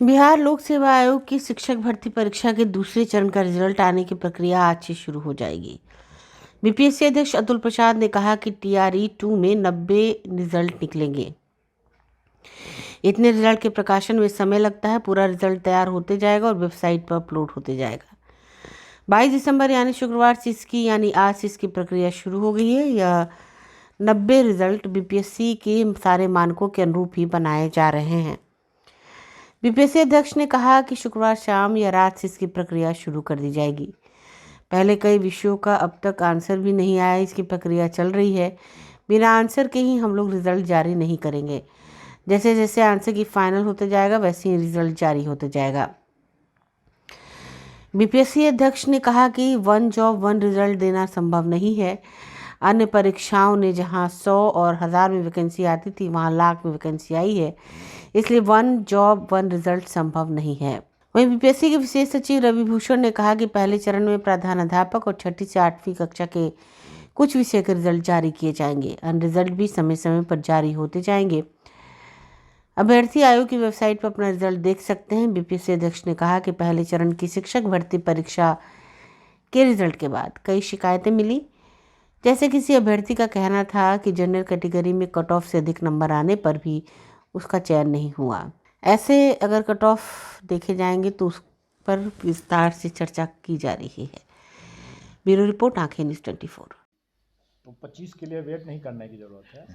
बिहार लोक सेवा आयोग की शिक्षक भर्ती परीक्षा के दूसरे चरण का रिजल्ट आने की प्रक्रिया आज से शुरू हो जाएगी। बीपीएससी अध्यक्ष अतुल प्रसाद ने कहा कि टीआरई 2 में 90 रिजल्ट निकलेंगे। इतने रिजल्ट के प्रकाशन में समय लगता है। पूरा रिजल्ट तैयार होते जाएगा और वेबसाइट पर अपलोड होते जाएगा। 22 दिसंबर यानी शुक्रवार से आज से इसकी प्रक्रिया शुरू हो गई है। यह 90 रिजल्ट बीपीएससी के सारे मानकों के अनुरूप ही बनाए जा रहे हैं। बीपीएससी अध्यक्ष ने कहा कि शुक्रवार शाम या रात से इसकी प्रक्रिया शुरू कर दी जाएगी। पहले कई विषयों का अब तक आंसर भी नहीं आया, इसकी प्रक्रिया चल रही है। बिना आंसर के ही हम लोग रिजल्ट जारी नहीं करेंगे। जैसे जैसे आंसर की फाइनल होते जाएगा वैसे ही रिजल्ट जारी होते जाएगा। बीपीएससी अध्यक्ष ने कहा कि वन जॉब वन रिजल्ट देना संभव नहीं है। अन्य परीक्षाओं ने जहां 100 और 1000 में वैकेंसी आती थी, वहां लाख में वैकेंसी आई है। इसलिए वन जॉब वन रिजल्ट संभव नहीं है। वहीं बीपीएससी के विशेष सचिव रवि भूषण ने कहा कि पहले चरण में प्रधानाध्यापक और 6ठी से 8वीं कक्षा के कुछ विषय के रिजल्ट जारी किए जाएंगे। अन्य रिजल्ट भी समय समय पर जारी होते जाएंगे। अभ्यर्थी आयोग की वेबसाइट पर अपना रिजल्ट देख सकते हैं। बीपीएससी अध्यक्ष ने कहा कि पहले चरण की शिक्षक भर्ती परीक्षा के रिजल्ट के बाद कई शिकायतें मिली। जैसे किसी अभ्यर्थी का कहना था कि जनरल कैटेगरी में कट ऑफ से अधिक नंबर आने पर भी उसका चयन नहीं हुआ। ऐसे अगर कट ऑफ देखे जाएंगे तो उस पर विस्तार से चर्चा की जा रही है। ब्यूरो रिपोर्ट, आंखें न्यूज़ 24। तो 25 के लिए वेट नहीं करने की ज़रूरत है।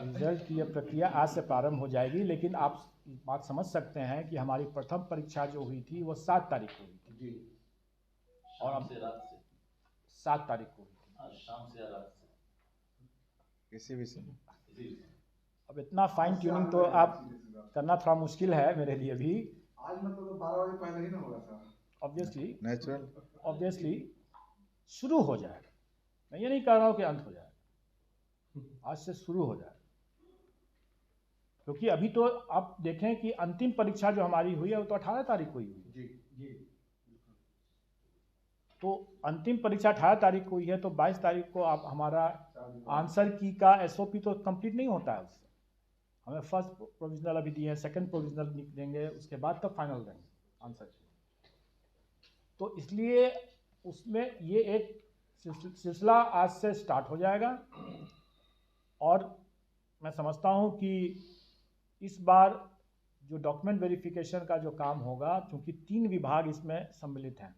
रिजल्ट की यह प्रक्रिया आज से प्रारंभ हो जाएगी, लेकिन आप बात समझ सकते हैं कि हमारी प्रथम परीक्षा जो हुई थी वो 7 तारीख को हुई थी और अब 7 तारीख को हुई थी शाम से या रात से किसी भी अब इतना फाइन ट्यूनिंग तो आप करना थोड़ा मुश्किल है मेरे लिए भी। आज मतलब तो 12 बजे पहले ही ना होगा था। ऑब्वियसली शुरू हो जाएगा। मैं ये नहीं कह रहा हूँ कि अंत हो जाएगा, आज से शुरू हो जाएगा। क्योंकि अभी तो आप देखें कि अंतिम परीक्षा जो हमारी हुई है वो तो 18 तारीख को ही हुई। जी। तो अंतिम परीक्षा 18 तारीख को हुई है, तो 22 तारीख को आप हमारा आंसर की का एसओपी तो कंप्लीट नहीं होता है। उससे हमें फर्स्ट प्रोविजनल अभी दिए हैं, सेकंड प्रोविजनल देंगे, उसके बाद तब फाइनल देंगे आंसर की। तो इसलिए उसमें ये एक सिलसिला आज से स्टार्ट हो जाएगा। और मैं समझता हूँ कि इस बार जो डॉक्यूमेंट वेरिफिकेशन का जो काम होगा, क्योंकि 3 विभाग इसमें सम्मिलित हैं,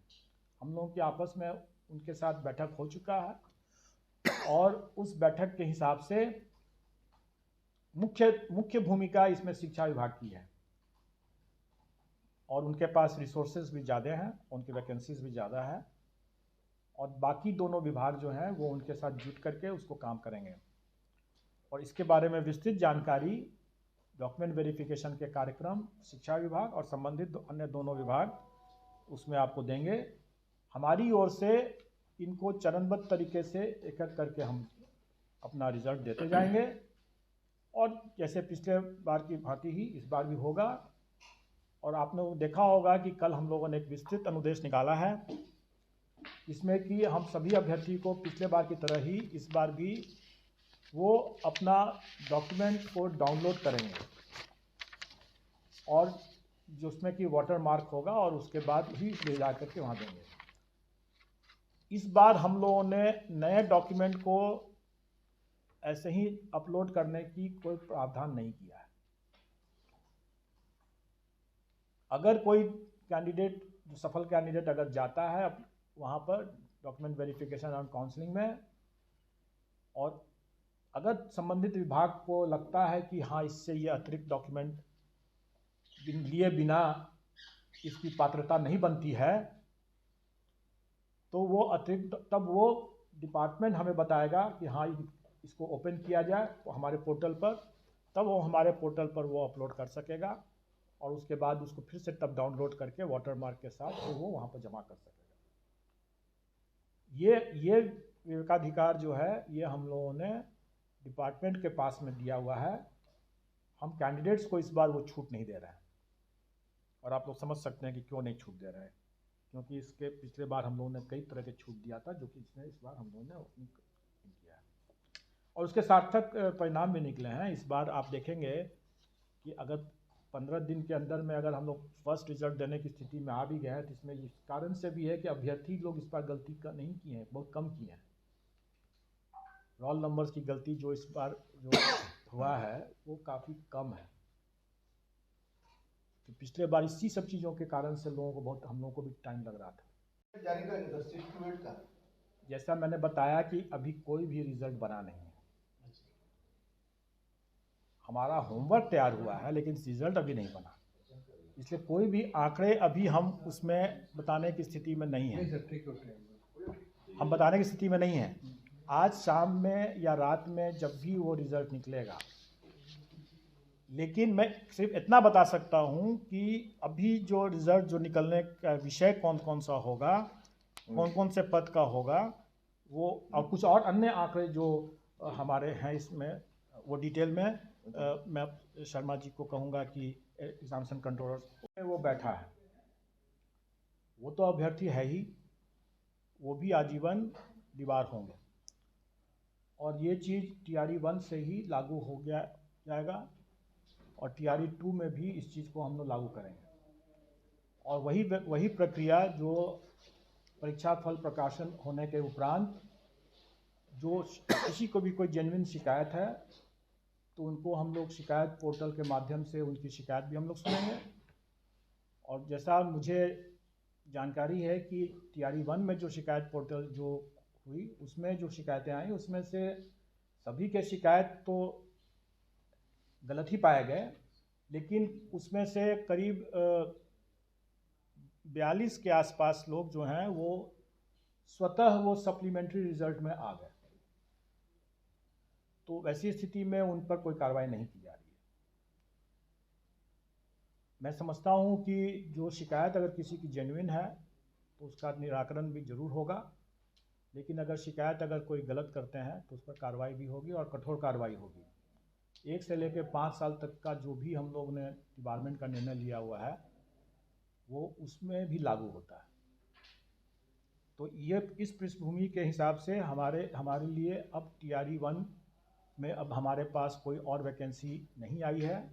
हम लोगों की आपस में उनके साथ बैठक हो चुका है और उस बैठक के हिसाब से मुख्य भूमिका इसमें शिक्षा विभाग की है और उनके पास रिसोर्सेज भी ज़्यादा हैं, उनकी वैकेंसीज भी ज़्यादा है और बाकी दोनों विभाग जो हैं वो उनके साथ जुट करके उसको काम करेंगे। और इसके बारे में विस्तृत जानकारी डॉक्यूमेंट वेरिफिकेशन के कार्यक्रम शिक्षा विभाग और संबंधित अन्य दोनों विभाग उसमें आपको देंगे। हमारी ओर से इनको चरणबद्ध तरीके से एक एक करके हम अपना रिजल्ट देते जाएंगे और जैसे पिछले बार की भांति ही इस बार भी होगा। और आपने देखा होगा कि कल हम लोगों ने एक विस्तृत अनुदेश निकाला है, इसमें कि हम सभी अभ्यर्थी को पिछले बार की तरह ही इस बार भी वो अपना डॉक्यूमेंट को डाउनलोड करेंगे और जिसमें कि वाटर मार्क होगा और उसके बाद ही ले जा करके वहाँ देंगे। इस बार हम लोगों ने नए डॉक्यूमेंट को ऐसे ही अपलोड करने की कोई प्रावधान नहीं किया है। अगर कोई कैंडिडेट जो सफल कैंडिडेट अगर जाता है वहाँ पर डॉक्यूमेंट वेरिफिकेशन और काउंसलिंग में, और अगर संबंधित विभाग को लगता है कि हाँ इससे ये अतिरिक्त डॉक्यूमेंट लिए बिना इसकी पात्रता नहीं बनती है, तो वो अतिरिक्त तब वो डिपार्टमेंट हमें बताएगा कि हाँ इसको ओपन किया जाए हमारे पोर्टल पर, तब वो हमारे पोर्टल पर वो अपलोड कर सकेगा और उसके बाद उसको फिर से तब डाउनलोड करके वाटर मार्क के साथ तो वो वहाँ पर जमा कर सकेगा। ये विवेकाधिकार जो है ये हम लोगों ने डिपार्टमेंट के पास में दिया हुआ है। हम कैंडिडेट्स को इस बार वो छूट नहीं दे रहे हैं और आप लोग समझ सकते हैं कि क्यों नहीं छूट दे रहे हैं, क्योंकि इसके पिछले बार हम लोगों ने कई तरह के छूट दिया था जो कि इसमें इस बार हम लोगों ने किया है और उसके सार्थक परिणाम भी निकले हैं। इस बार आप देखेंगे कि अगर 15 दिन के अंदर में अगर हम लोग फर्स्ट रिजल्ट देने की स्थिति में आ भी गए हैं, तो इसमें इस कारण से भी है कि अभ्यर्थी लोग इस बार गलती नहीं की है, बहुत कम की है। रोल नंबर्स की गलती जो इस बार जो हुआ है वो काफ़ी कम है। तो पिछले बार इसी सब चीज़ों के कारण से लोगों को बहुत, हम लोगों को भी टाइम लग रहा था। जारी करेंगे 6 to 8 का। जैसा मैंने बताया कि अभी कोई भी रिजल्ट बना नहीं है, हमारा होमवर्क तैयार हुआ है लेकिन रिजल्ट अभी नहीं बना, इसलिए कोई भी आंकड़े अभी हम उसमें बताने की स्थिति में नहीं है। हम बताने की स्थिति में नहीं है। आज शाम में या रात में जब भी वो रिजल्ट निकलेगा, लेकिन मैं सिर्फ इतना बता सकता हूँ कि अभी जो रिजल्ट जो निकलने का विषय कौन कौन सा होगा, कौन कौन से पद का होगा, वो और कुछ और अन्य आंकड़े जो हमारे हैं इसमें, वो डिटेल में मैं शर्मा जी को कहूँगा कि एग्जामिनेशन कंट्रोलर में वो बैठा है, वो तो अभ्यर्थी है ही, वो भी आजीवन दीवार होंगे और ये चीज़ TRE 1 से ही लागू हो जाएगा और TRE 2 में भी इस चीज़ को हम लोग लागू करेंगे। और वही प्रक्रिया जो परीक्षा फल प्रकाशन होने के उपरांत जो किसी को भी कोई जेन्युइन शिकायत है तो उनको हम लोग शिकायत पोर्टल के माध्यम से उनकी शिकायत भी हम लोग सुनेंगे। और जैसा मुझे जानकारी है कि TRE 1 में जो शिकायत पोर्टल जो हुई, उसमें जो शिकायतें आई, उसमें से सभी के शिकायत तो गलत ही पाए गए, लेकिन उसमें से करीब 42 के आसपास लोग जो हैं वो स्वतः वो सप्लीमेंट्री रिजल्ट में आ गए। तो वैसी स्थिति में उन पर कोई कार्रवाई नहीं की जा रही है। मैं समझता हूं कि जो शिकायत अगर किसी की जेन्युइन है तो उसका निराकरण भी जरूर होगा, लेकिन अगर शिकायत अगर कोई गलत करते हैं तो उस पर कार्रवाई भी होगी और कठोर कार्रवाई होगी। 1 से लेकर 5 साल तक का जो भी हम लोग ने डिपार्टमेंट का निर्णय लिया हुआ है वो उसमें भी लागू होता है। तो ये इस पृष्ठभूमि के हिसाब से हमारे लिए अब TRE 1 में अब हमारे पास कोई और वैकेंसी नहीं आई है,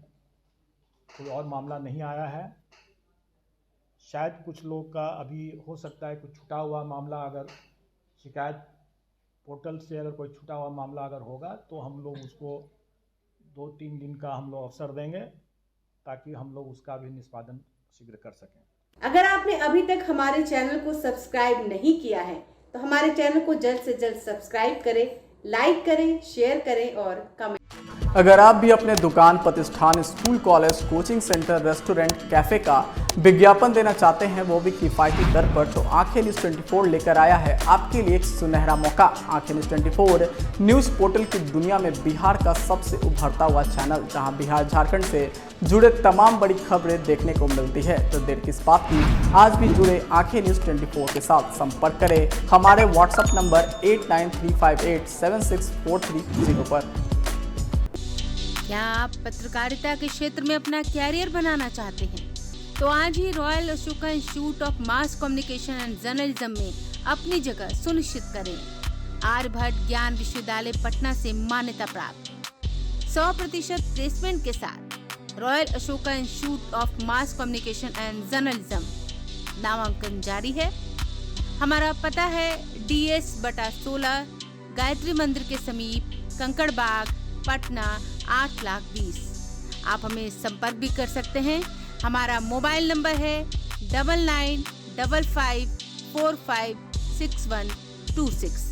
कोई और मामला नहीं आया है। शायद कुछ लोग का अभी हो सकता है कुछ छुटा हुआ मामला, अगर शिकायत पोर्टल से अगर कोई छुटा हुआ मामला अगर होगा तो हम लोग उसको 2-3 दिन का हम लोग अवसर देंगे ताकि हम लोग उसका भी निष्पादन शीघ्र कर सकें। अगर आपने अभी तक हमारे चैनल को सब्सक्राइब नहीं किया है तो हमारे चैनल को जल्द से जल्द सब्सक्राइब करें, लाइक करें, शेयर करें और कमेंट। अगर आप भी अपने दुकान, प्रतिष्ठान, school, college, coaching centre, restaurant, cafe का विज्ञापन देना चाहते हैं, वो भी किफ़ायती दर पर, तो आंखें न्यूज़ 24 लेकर आया है आपके लिए एक सुनहरा मौका। आंखें न्यूज़ 24 न्यूज़ पोर्टल की दुनिया में बिहार का सबसे उभरता हुआ चैनल, जहां बिहार झारखंड से जुड़े तमाम बड़ी खबरें देखने को मिलती है। तो देर किस बात की, आज भी जुड़े आंखें न्यूज़ 24 के साथ। संपर्क करें हमारे व्हाट्सएप नंबर 8935876430 पर। क्या आप पत्रकारिता के क्षेत्र में अपना कैरियर बनाना चाहते हैं? तो आज ही Royal Ashoka institute of mass communication and journalism में अपनी जगह सुनिश्चित करें। आर्यभट्ट ज्ञान विश्वविद्यालय पटना से मान्यता प्राप्त 100% प्लेसमेंट के साथ royal Ashoka institute of mass communication and journalism नामांकन जारी है। हमारा पता है DS/16 गायत्री मंदिर के समीप, कंकड़ बाग, पटना 8,20,000। आप हमें संपर्क भी कर सकते हैं। हमारा मोबाइल नंबर है 9955456126।